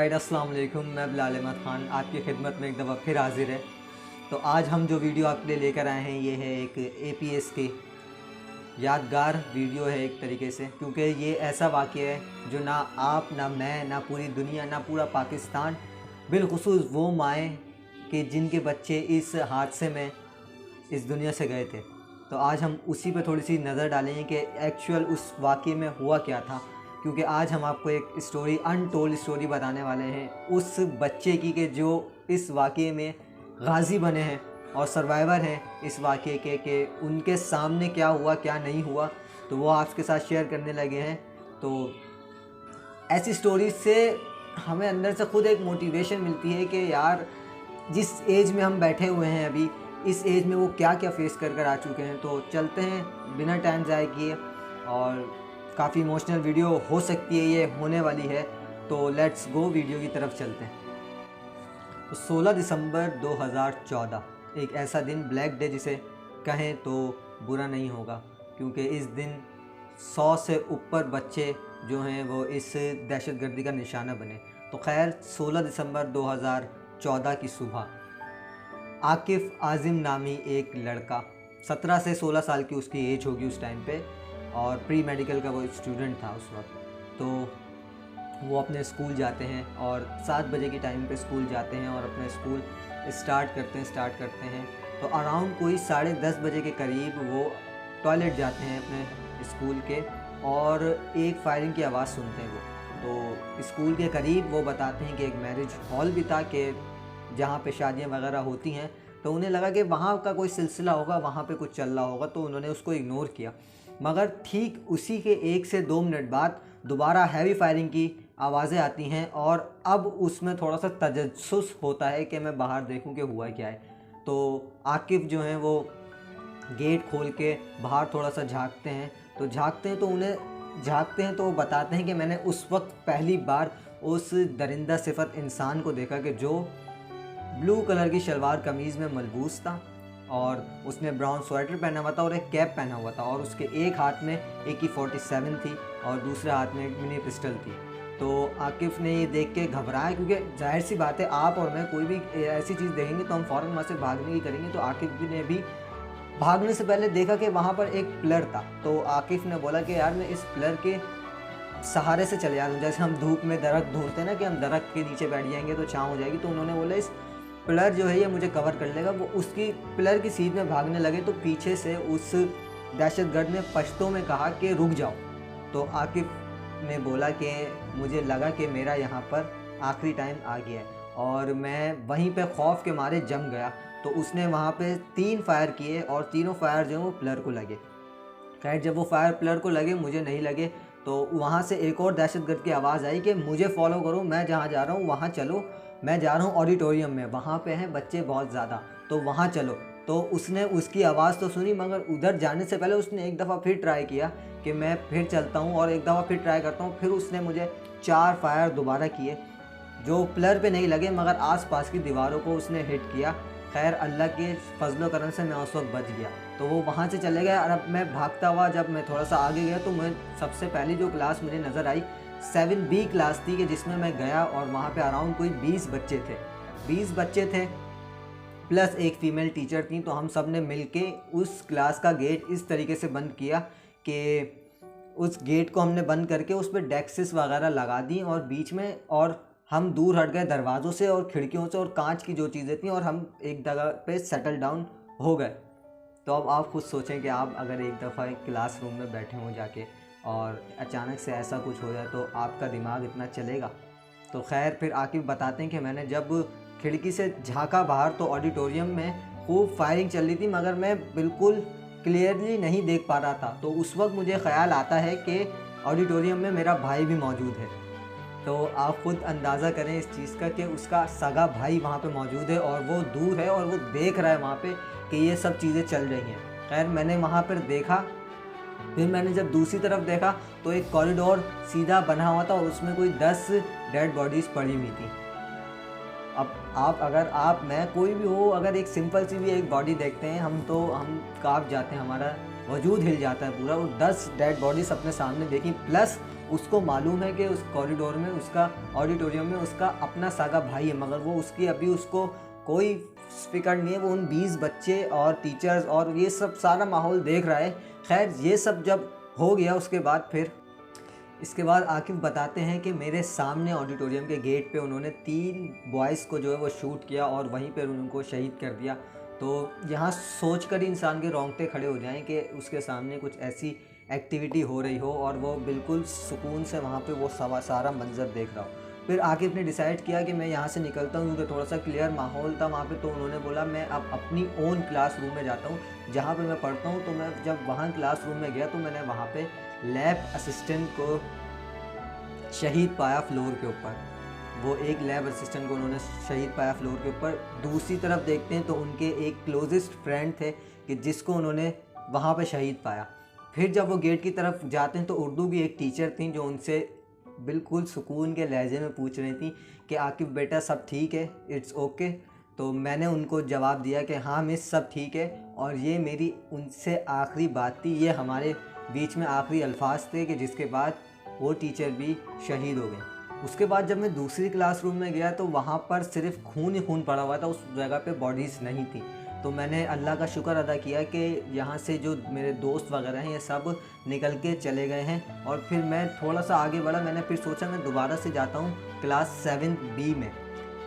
Right, अस्सलाम वालेकुम। मैं बिलाल अहमद ख़ान आपकी खिदमत में एक दफ़ा फिर हाज़िर है। तो आज हम जो वीडियो आपके लिए लेकर आए हैं ये है एक एपीएस के यादगार वीडियो है एक तरीके से, क्योंकि ये ऐसा वाक़या है जो ना आप, ना मैं, ना पूरी दुनिया, ना पूरा पाकिस्तान, बिलख़ुसूस वो माएँ कि जिनके बच्चे इस हादसे में इस दुनिया से गए थे। तो आज हम उसी पे थोड़ी सी नज़र डालेंगे कि एक्चुअल उस वाक़ये में हुआ क्या था, क्योंकि आज हम आपको एक स्टोरी, अनटोल्ड स्टोरी बताने वाले हैं उस बच्चे की कि जो इस वाक़ये में गाज़ी बने हैं और सर्वाइवर हैं इस वाक़ये के, कि उनके सामने क्या हुआ क्या नहीं हुआ, तो वो आपके साथ शेयर करने लगे हैं। तो ऐसी स्टोरी से हमें अंदर से खुद एक मोटिवेशन मिलती है कि यार जिस एज में हम बैठे हुए हैं अभी, इस एज में वो क्या क्या फेस कर आ चुके हैं। तो चलते हैं बिना टाइम ज़ाया किए, और काफ़ी इमोशनल वीडियो हो सकती है, ये होने वाली है। तो लेट्स गो, वीडियो की तरफ चलते हैं। तो 16 दिसंबर 2014 एक ऐसा दिन, ब्लैक डे जिसे कहें तो बुरा नहीं होगा, क्योंकि इस दिन 100 से ऊपर बच्चे जो हैं वो इस दहशतगर्दी का निशाना बने। तो खैर 16 दिसंबर 2014 की सुबह आकिफ़ आज़िम नामी एक लड़का, 17 से 16 साल की उसकी एज होगी उस टाइम पे, और प्री मेडिकल का वो स्टूडेंट था उस वक्त। तो वो अपने स्कूल जाते हैं और 7 बजे के टाइम पे स्कूल जाते हैं और अपने स्कूल स्टार्ट करते हैं। तो अराउंड कोई 10:30 बजे के करीब वो टॉयलेट जाते हैं अपने स्कूल के, और एक फायरिंग की आवाज़ सुनते हैं वो। तो स्कूल के करीब वो बताते हैं कि एक मैरिज हॉल भी था, कि जहाँ पे शादियाँ वगैरह होती हैं। तो उन्हें लगा कि वहाँ का कोई सिलसिला होगा, वहाँ पे कुछ चल रहा होगा, तो उन्होंने उसको इग्नोर किया। मगर ठीक उसी के 1 से 2 मिनट बाद दोबारा हैवी फायरिंग की आवाज़ें आती हैं, और अब उसमें थोड़ा सा तजस्सुस होता है कि मैं बाहर देखूं कि हुआ क्या है। तो आकिफ़ जो हैं वो गेट खोल के बाहर थोड़ा सा झांकते हैं। तो झांकते हैं तो वो बताते हैं कि मैंने उस वक्त पहली बार उस दरिंदा सिफत इंसान को देखा कि जो ब्लू कलर की शलवार कमीज़ में मलबूस था, और उसने ब्राउन स्वेटर पहना हुआ था और एक कैप पहना हुआ था, और उसके एक हाथ में AK-47 थी और दूसरे हाथ में एक मिनी पिस्टल थी। तो आकिफ़ ने ये देख के घबराया, क्योंकि जाहिर सी बात है आप और मैं कोई भी ऐसी चीज़ देखेंगे तो हम फ़ौरन वहाँ से भागने की करेंगे। तो आकिफ़ ने भी भागने से पहले देखा कि वहाँ पर एक पिलर था। तो आकिफ़ ने बोला कि यार मैं इस पिलर के सहारे से चले जाऊँ, जैसे हम धूप में दरख्त ढूंढते हैं ना कि हम दरख्त के नीचे बैठ जाएंगे तो छाँव हो जाएगी। तो उन्होंने बोला इस पिलर जो है ये मुझे कवर कर लेगा। वो उसकी पिलर की सीध में भागने लगे, तो पीछे से उस दहशतगर्द ने पश्तो में कहा कि रुक जाओ। तो आकिफ़ ने बोला कि मुझे लगा कि मेरा यहाँ पर आखिरी टाइम आ गया है, और मैं वहीं पे खौफ के मारे जम गया। तो उसने वहाँ पे 3 फायर किए, और तीनों फायर जो हैं वो पिलर को लगे। खैर जब वो फायर पिलर को लगे, मुझे नहीं लगे, तो वहाँ से एक और दहशतगर्द की आवाज़ आई कि मुझे फॉलो करो, मैं जहाँ जा रहा हूँ वहाँ चलो, मैं जा रहा हूँ ऑडिटोरियम में, वहाँ पे हैं बच्चे बहुत ज़्यादा, तो वहाँ चलो। तो उसने उसकी आवाज़ तो सुनी, मगर उधर जाने से पहले उसने एक दफ़ा फिर ट्राई किया कि मैं फिर चलता हूँ और एक दफ़ा फिर ट्राई करता हूँ। फिर उसने मुझे 4 फायर दोबारा किए, जो पिलर पे नहीं लगे मगर आसपास की दीवारों को उसने हिट किया। खैर अल्लाह के फजलो करम से मैं उस वक्त बच गया। तो वो वहाँ से चले गए, और अब मैं भागता हुआ जब मैं थोड़ा सा आगे गया तो मैं सबसे पहली जो क्लास मुझे नज़र आई 7B क्लास थी, कि जिसमें मैं गया, और वहाँ पे अराउंड कोई 20 बच्चे थे प्लस एक फ़ीमेल टीचर थी। तो हम सब ने मिल के उस क्लास का गेट इस तरीके से बंद किया कि उस गेट को हमने बंद करके उस पर डेस्क्स वगैरह लगा दी, और बीच में, और हम दूर हट गए दरवाज़ों से और खिड़कियों से और कांच की जो चीज़ें थी, और हम एक जगह पे सेटल डाउन हो गए। तो अब आप खुद सोचें कि आप अगर एक दफ़ा एक क्लासरूम में बैठे हों जाके, और अचानक से ऐसा कुछ हो जाए तो आपका दिमाग इतना चलेगा। तो खैर फिर आकिफ़ बताते हैं कि मैंने जब खिड़की से झांका बाहर तो ऑडिटोरियम में खूब फायरिंग चल रही थी, मगर मैं बिल्कुल क्लियरली नहीं देख पा रहा था। तो उस वक्त मुझे ख़्याल आता है कि ऑडिटोरियम में मेरा भाई भी मौजूद है। तो आप ख़ुद अंदाज़ा करें इस चीज़ का कि उसका सगा भाई वहाँ पे मौजूद है, और वो दूर है और वो देख रहा है वहाँ पे कि ये सब चीज़ें चल रही हैं। खैर मैंने वहाँ पर देखा, फिर मैंने जब दूसरी तरफ देखा तो एक कॉरिडोर सीधा बना हुआ था, और उसमें कोई 10 डेड बॉडीज़ पड़ी हुई थी। अब आप मैं कोई भी हो, अगर एक सिंपल सी भी एक बॉडी देखते हैं हम काँप जाते हैं, हमारा वजूद हिल जाता है पूरा। वो 10 डेड बॉडीज़ अपने सामने देखी, प्लस उसको मालूम है कि उस कॉरिडोर में, उसका ऑडिटोरियम में उसका अपना सागा भाई है, मगर वो उसकी अभी उसको कोई फिक्र नहीं है। वो उन 20 बच्चे और टीचर्स और ये सब सारा माहौल देख रहा है। खैर ये सब जब हो गया उसके बाद फिर इसके बाद आकिब बताते हैं कि मेरे सामने ऑडिटोरियम के गेट पे उन्होंने 3 बॉयज़ को जो है वो शूट किया और वहीं पर उनको शहीद कर दिया। तो यहाँ सोच कर ही इंसान के रोंगटे खड़े हो जाएं कि उसके सामने कुछ ऐसी एक्टिविटी हो रही हो और वो बिल्कुल सुकून से वहाँ पे वो सारा मंज़र देख रहा हो। फिर आकिब ने डिसाइड किया कि मैं यहाँ से निकलता हूँ, क्योंकि थोड़ा सा क्लियर माहौल था वहाँ पे। तो उन्होंने बोला मैं अब अपनी ओन क्लासरूम में जाता हूँ जहाँ पे मैं पढ़ता हूँ। तो मैं जब वहाँ क्लासरूम में गया तो मैंने वहाँ पे लैब असिस्टेंट को शहीद पाया फ्लोर के ऊपर। वो एक लैब असिस्टेंट को उन्होंने शहीद पाया फ्लोर के ऊपर। दूसरी तरफ देखते हैं तो उनके एक क्लोजेस्ट फ्रेंड थे कि जिसको उन्होंने वहाँ पे शहीद पाया। फिर जब वो गेट की तरफ जाते हैं तो उर्दू की एक टीचर थी जो उनसे बिल्कुल सुकून के लहजे में पूछ रही थी कि आकिब बेटा सब ठीक है, इट्स ओके। तो मैंने उनको जवाब दिया कि हाँ मिस सब ठीक है, और ये मेरी उनसे आखिरी बात थी, ये हमारे बीच में आखिरी अल्फाज थे कि जिसके बाद वो टीचर भी शहीद हो गए। उसके बाद जब मैं दूसरी क्लासरूम में गया तो वहाँ पर सिर्फ खून ही खून पड़ा हुआ था, उस जगह पे बॉडीज़ नहीं थी। तो मैंने अल्लाह का शुक्र अदा किया कि यहाँ से जो मेरे दोस्त वगैरह हैं ये सब निकल के चले गए हैं। और फिर मैं थोड़ा सा आगे बढ़ा, मैंने फिर सोचा मैं दोबारा से जाता हूँ क्लास 7B में।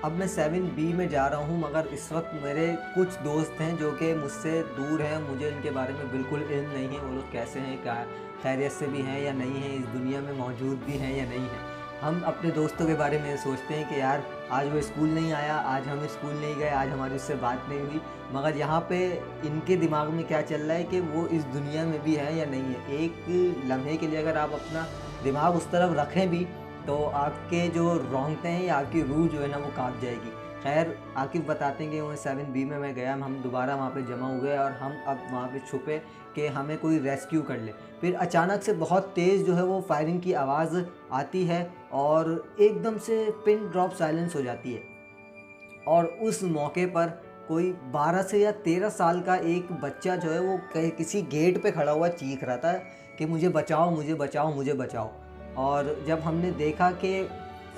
अब मैं 7B में जा रहा हूँ, मगर इस वक्त मेरे कुछ दोस्त हैं जो कि मुझसे दूर हैं, मुझे इनके बारे में बिल्कुल इल्म नहीं है। वो लोग कैसे हैं, क्या खैरियत से भी हैं या नहीं हैं, इस दुनिया में मौजूद भी हैं या नहीं हैं। हम अपने दोस्तों के बारे में सोचते हैं कि यार आज वो स्कूल नहीं आया, आज हम स्कूल नहीं गए, आज हमारी उससे बात नहीं हुई, मगर यहाँ पे इनके दिमाग में क्या चल रहा है कि वो इस दुनिया में भी है या नहीं है। एक लम्हे के लिए अगर आप अपना दिमाग उस तरफ रखें भी तो आपके जो रोंगटे हैं या आपकी रूह जो है ना वो कांप जाएगी। खैर आकिब बताते हैं कि वो 7B में मैं गया, हम दोबारा वहाँ पे जमा हुए और हम अब वहाँ पे छुपे कि हमें कोई रेस्क्यू कर ले। फिर अचानक से बहुत तेज़ जो है वो फायरिंग की आवाज़ आती है और एकदम से पिन ड्रॉप साइलेंस हो जाती है। और उस मौके पर कोई 12 से या 13 साल का एक बच्चा जो है वो किसी गेट पे खड़ा हुआ चीख रहा था कि मुझे बचाओ, मुझे बचाओ, मुझे बचाओ। और जब हमने देखा कि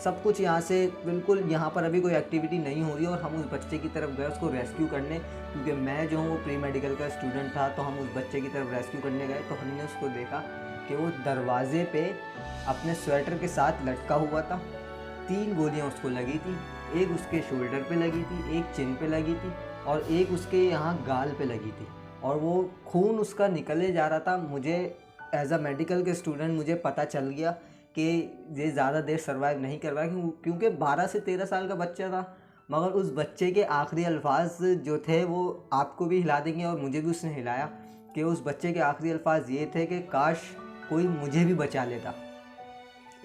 सब कुछ यहाँ से बिल्कुल यहाँ पर अभी कोई एक्टिविटी नहीं हो रही और हम उस बच्चे की तरफ गए उसको रेस्क्यू करने, क्योंकि मैं जो हूँ वो प्री मेडिकल का स्टूडेंट था। तो हम उस बच्चे की तरफ रेस्क्यू करने गए तो हमने उसको देखा कि वो दरवाजे पे अपने स्वेटर के साथ लटका हुआ था। 3 गोलियाँ उसको लगी थी, एक उसके शोल्डर पे लगी थी, एक चिन पे लगी थी और एक उसके यहाँ गाल पे लगी थी, और वो खून उसका निकले जा रहा था। मुझे एज अ मेडिकल के स्टूडेंट मुझे पता चल गया कि ये ज़्यादा देर सर्वाइव नहीं कर पाया, क्योंकि 12 से 13 साल का बच्चा था। मगर उस बच्चे के आखिरी अल्फाज जो थे वो आपको भी हिला देंगे और मुझे भी उसने हिलाया कि उस बच्चे के आखिरी अल्फाज ये थे कि काश कोई मुझे भी बचा लेता।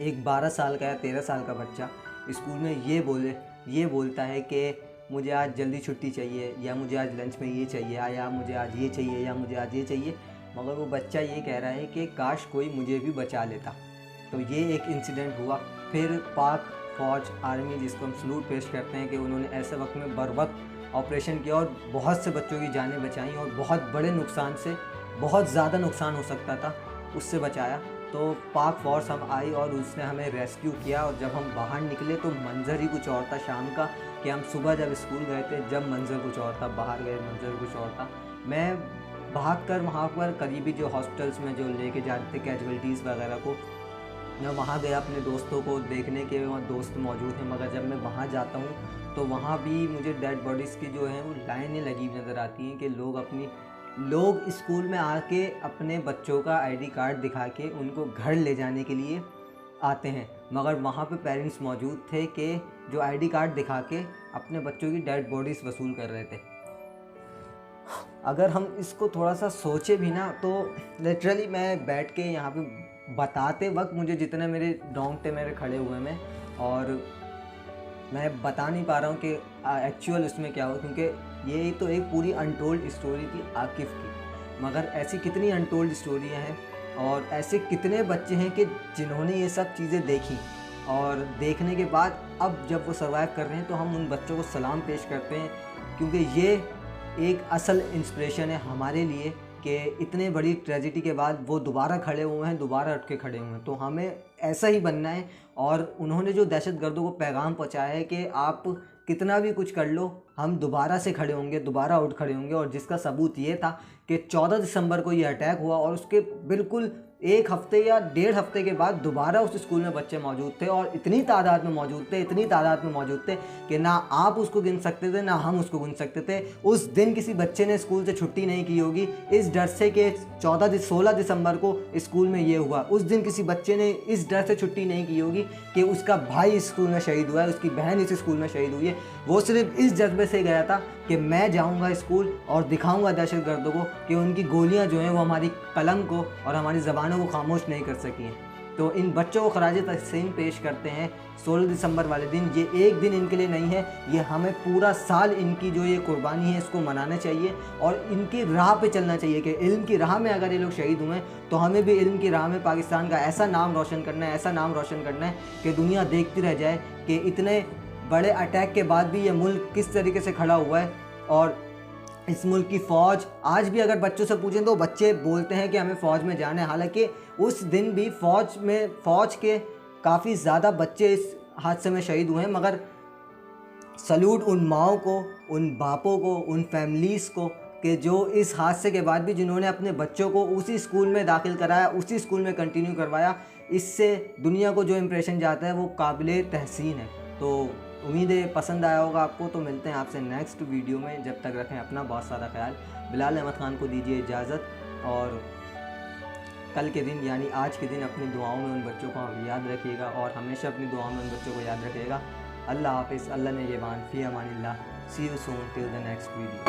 एक 12 साल का या 13 साल का बच्चा स्कूल में ये बोलता है कि मुझे आज जल्दी छुट्टी चाहिए, या मुझे आज लंच में ये चाहिए, या मुझे आज ये चाहिए, या मुझे आज ये चाहिए। मगर वो बच्चा ये कह रहा है कि काश कोई मुझे भी बचा लेता। तो ये एक इंसिडेंट हुआ। फिर पाक फौज आर्मी, जिसको हम सलूट पेश करते हैं कि उन्होंने ऐसे वक्त में बर वक्त ऑपरेशन किया और बहुत से बच्चों की जानें बचाई और बहुत बड़े नुकसान से, बहुत ज़्यादा नुकसान हो सकता था, उससे बचाया। तो पाक फोर्स हम आई और उसने हमें रेस्क्यू किया। और जब हम बाहर निकले तो मंज़र ही कुछ और था शाम का, कि हम सुबह जब स्कूल गए थे जब मंज़र कुछ और था, बाहर गए मंज़र कुछ और था। मैं भाग कर वहाँ पर करीबी जो हॉस्पिटल्स में जो लेके जाते थे कैजुअल्टीज़ वगैरह को, मैं वहाँ गया अपने दोस्तों को देखने के, वहाँ दोस्त मौजूद हैं। मगर जब मैं वहाँ जाता हूँ तो वहाँ भी मुझे डेड बॉडीज़ की जो हैं वो लाइनें लगी नज़र आती हैं कि लोग स्कूल में आके अपने बच्चों का आईडी कार्ड दिखा के उनको घर ले जाने के लिए आते हैं, मगर वहाँ पे पेरेंट्स मौजूद थे कि जो आईडी कार्ड दिखा के अपने बच्चों की डेड बॉडीज़ वसूल कर रहे थे। अगर हम इसको थोड़ा सा सोचे भी ना तो लिटरली मैं बैठ के यहाँ पे बताते वक्त मुझे जितने मेरे रोंगटे मेरे खड़े हुए में, और मैं बता नहीं पा रहा हूँ कि एक्चुअल इसमें क्या हो, क्योंकि ये तो एक पूरी अनटोल्ड स्टोरी थी आकिफ की। मगर ऐसी कितनी अनटोल्ड स्टोरियाँ हैं और ऐसे कितने बच्चे हैं कि जिन्होंने ये सब चीज़ें देखी और देखने के बाद अब जब वो सर्वाइव कर रहे हैं तो हम उन बच्चों को सलाम पेश करते हैं, क्योंकि ये एक असल इंस्पिरेशन है हमारे लिए कि इतने बड़ी ट्रेजिडी के बाद वो दोबारा खड़े हुए हैं, दोबारा उठ के खड़े हुए हैं। तो हमें ऐसा ही बनना है। और उन्होंने जो दहशतगर्दों को पैगाम पहुंचाया है कि आप कितना भी कुछ कर लो, हम दोबारा से खड़े होंगे, दोबारा उठ खड़े होंगे। और जिसका सबूत ये था कि 14 दिसंबर को ये अटैक हुआ और उसके बिल्कुल 1 हफ्ते या 1.5 हफ्ते के बाद दोबारा उस स्कूल में बच्चे मौजूद थे और इतनी तादाद में मौजूद थे, इतनी तादाद में मौजूद थे कि ना आप उसको गिन सकते थे, ना हम उसको गिन सकते थे। उस दिन किसी बच्चे ने स्कूल से छुट्टी नहीं की होगी इस डर से कि 16 दिसंबर को स्कूल में ये हुआ। उस दिन किसी बच्चे ने इस डर से छुट्टी नहीं की होगी कि उसका भाई इस स्कूल में शहीद हुआ है, उसकी बहन इस स्कूल में शहीद हुई है। वो सिर्फ इस जज्बे से गया था कि मैं जाऊंगा स्कूल और दिखाऊंगा दहशतगर्दों को कि उनकी गोलियां जो हैं वो हमारी कलम को और हमारी ज़बानों को खामोश नहीं कर सकी हैं। तो इन बच्चों को खराज तहसीन पेश करते हैं 16 दिसंबर वाले दिन। ये एक दिन इनके लिए नहीं है, ये हमें पूरा साल इनकी जो ये कुर्बानी है इसको मनाना चाहिए और इनकी राह पे चलना चाहिए कि इल्म की राह में अगर ये लोग शहीद हुए तो हमें भी इल्म की राह में पाकिस्तान का ऐसा नाम रोशन करना है, ऐसा नाम रोशन करना है कि दुनिया देखती रह जाए कि इतने बड़े अटैक के बाद भी ये मुल्क किस तरीके से खड़ा हुआ है। और इस मुल्क की फ़ौज आज भी अगर बच्चों से पूछें तो बच्चे बोलते हैं कि हमें फ़ौज में जाना है। हालांकि उस दिन भी फ़ौज के काफ़ी ज़्यादा बच्चे इस हादसे में शहीद हुए हैं, मगर सल्यूट उन माओं को, उन बापों को, उन फैमिलीज़ को कि जो इस हादसे के बाद भी जिन्होंने अपने बच्चों को उसी स्कूल में दाखिल कराया, उसी स्कूल में कंटिन्यू करवाया। इससे दुनिया को जो इम्प्रेशन जाता है वो काबिल तहसीन है। तो उम्मीद है पसंद आया होगा आपको। तो मिलते हैं आपसे नेक्स्ट वीडियो में। जब तक रखें अपना बहुत सारा ख्याल। बिलाल अहमद खान को दीजिए इजाज़त और कल के दिन यानी आज के दिन अपनी दुआओं में उन बच्चों को याद रखिएगा और हमेशा अपनी दुआओं में उन बच्चों को याद रखिएगा। अल्लाह हाफ़िज़। अल्लाह ने ये बान फ़ी अमानिल्लाह। See you soon till the next video.